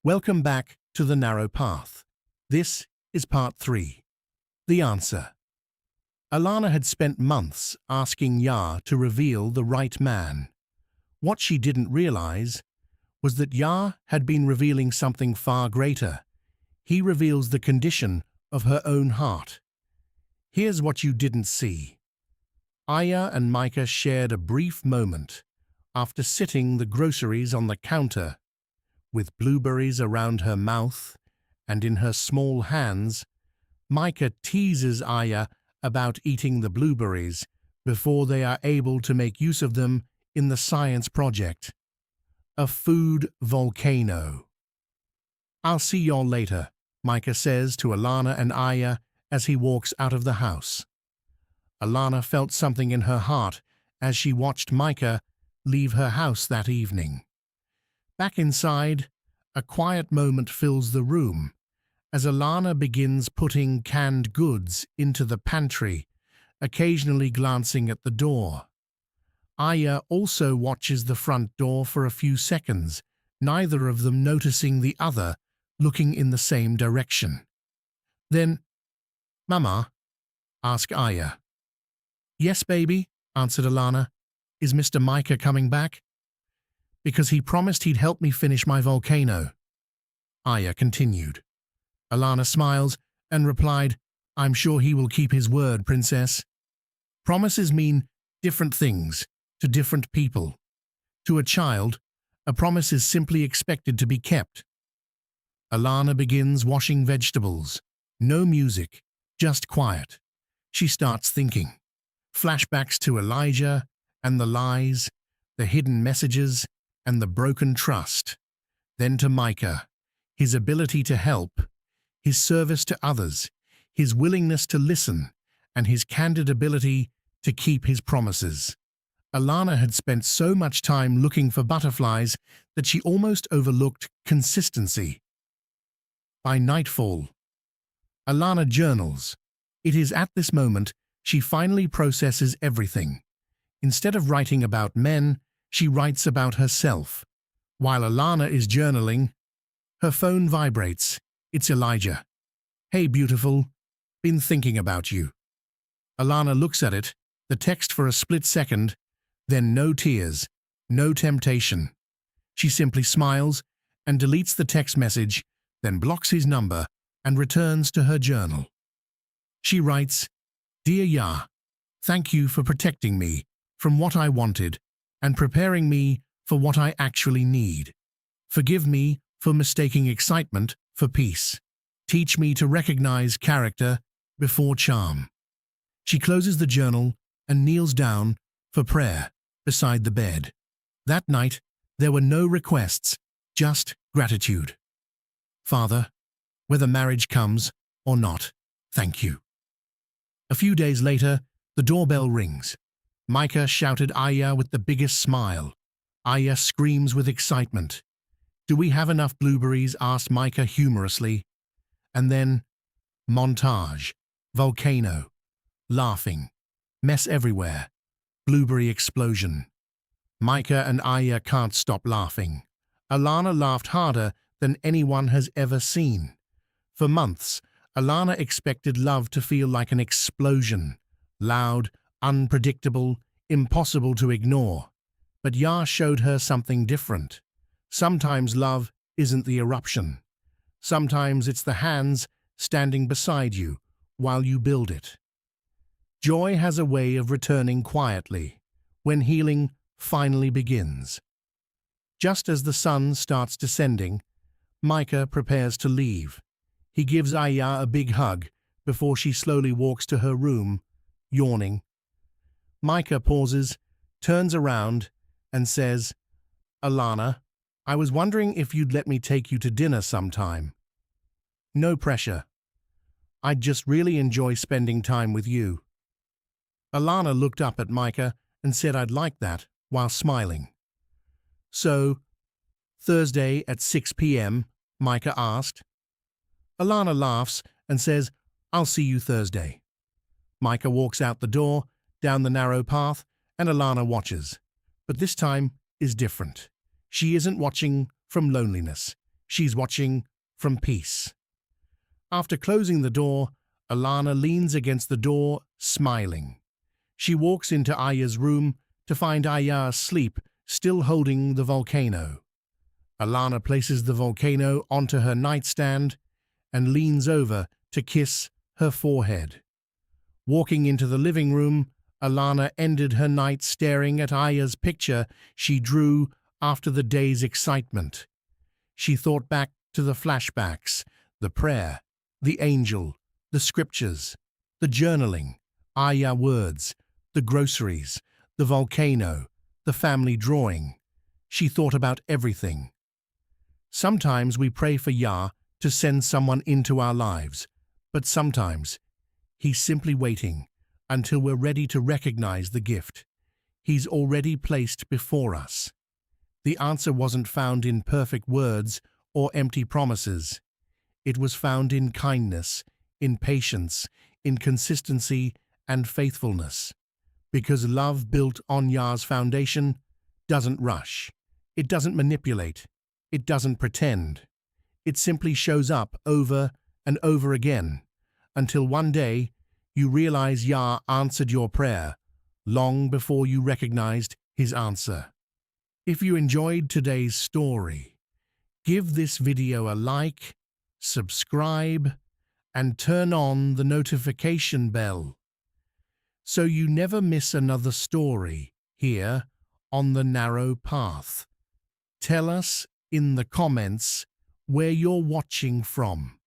Welcome back to The Narrow Path. This is part 3. The answer. Alana had spent months asking Yah to reveal the right man. What she didn't realize was that Yah had been revealing something far greater. He reveals the condition of her own heart. Here's what you didn't see. Aiyah and Micah shared a brief moment after sitting the groceries on the counter, with blueberries around her mouth and in her small hands. Micah teases Aiyah about eating the blueberries before they are able to make use of them in the science project. A food volcano. "I'll see y'all later," Micah says to Alana and Aiyah as he walks out of the house. Alana felt something in her heart as she watched Micah leave her house that evening. Back inside, a quiet moment fills the room as Alana begins putting canned goods into the pantry, occasionally glancing at the door. Aiyah also watches the front door for a few seconds, neither of them noticing the other looking in the same direction. Then, "Mama?" asked Aiyah. "Yes, baby," answered Alana. "Is Mr. Micah coming back?" "Because he promised he'd help me finish my volcano," Aiyah continued. Alana smiles and replied, "I'm sure he will keep his word, princess." Promises mean different things to different people. To a child, a promise is simply expected to be kept. Alana begins washing vegetables. No music, just quiet. She starts thinking. Flashbacks to Elijah and the lies, the hidden messages, and the broken trust. Then to Micah, his ability to help, his service to others, his willingness to listen, and his candid ability to keep his promises. Alana had spent so much time looking for butterflies that she almost overlooked consistency. By nightfall, Alana journals. It is at this moment she finally processes everything. Instead of writing about men, she writes about herself. While Alana is journaling, her phone vibrates. It's Elijah. "Hey, beautiful. Been thinking about you." Alana looks at it, the text for a split second, then no tears, no temptation. She simply smiles and deletes the text message, then blocks his number and returns to her journal. She writes, "Dear Yah, thank you for protecting me from what I wanted and preparing me for what I actually need. Forgive me for mistaking excitement for peace. Teach me to recognize character before charm." She closes the journal and kneels down for prayer beside the bed. That night, there were no requests, just gratitude. "Father, whether marriage comes or not, thank you." A few days later, the doorbell rings. Micah shouted Aiyah with the biggest smile. Aiyah screams with excitement. "Do we have enough blueberries?" asked Micah humorously. And then, montage, volcano, laughing, mess everywhere, blueberry explosion. Micah and Aiyah can't stop laughing. Alana laughed harder than anyone has ever seen. For months, Alana expected love to feel like an explosion, loud, unpredictable, impossible to ignore. But Yah showed her something different. Sometimes love isn't the eruption. Sometimes it's the hands standing beside you while you build it. Joy has a way of returning quietly when healing finally begins. Just as the sun starts descending, Micah prepares to leave. He gives Aiyah a big hug before she slowly walks to her room, yawning. Micah pauses, turns around, and says, "Alana, I was wondering if you'd let me take you to dinner sometime." "No pressure. I'd just really enjoy spending time with you." Alana looked up at Micah and said, "I'd like that," while smiling. "So, Thursday at 6 p.m., Micah asked. Alana laughs and says, "I'll see you Thursday." Micah walks out the door, down the narrow path, and Alana watches. But this time is different. She isn't watching from loneliness. She's watching from peace. After closing the door, Alana leans against the door, smiling. She walks into Aiyah's room to find Aiyah asleep, still holding the volcano. Alana places the volcano onto her nightstand and leans over to kiss her forehead. Walking into the living room, Alana ended her night staring at Aiyah's picture she drew after the day's excitement. She thought back to the flashbacks, the prayer, the angel, the scriptures, the journaling, Aiyah words, the groceries, the volcano, the family drawing. She thought about everything. Sometimes we pray for Yah to send someone into our lives, but sometimes He's simply waiting until we're ready to recognize the gift He's already placed before us. The answer wasn't found in perfect words or empty promises. It was found in kindness, in patience, in consistency and faithfulness. Because love built on Yah's foundation doesn't rush. It doesn't manipulate. It doesn't pretend. It simply shows up over and over again, until one day you realize Yah answered your prayer long before you recognized His answer. If you enjoyed today's story, give this video a like, subscribe, and turn on the notification bell so you never miss another story here on The Narrow Path. Tell us in the comments where you're watching from.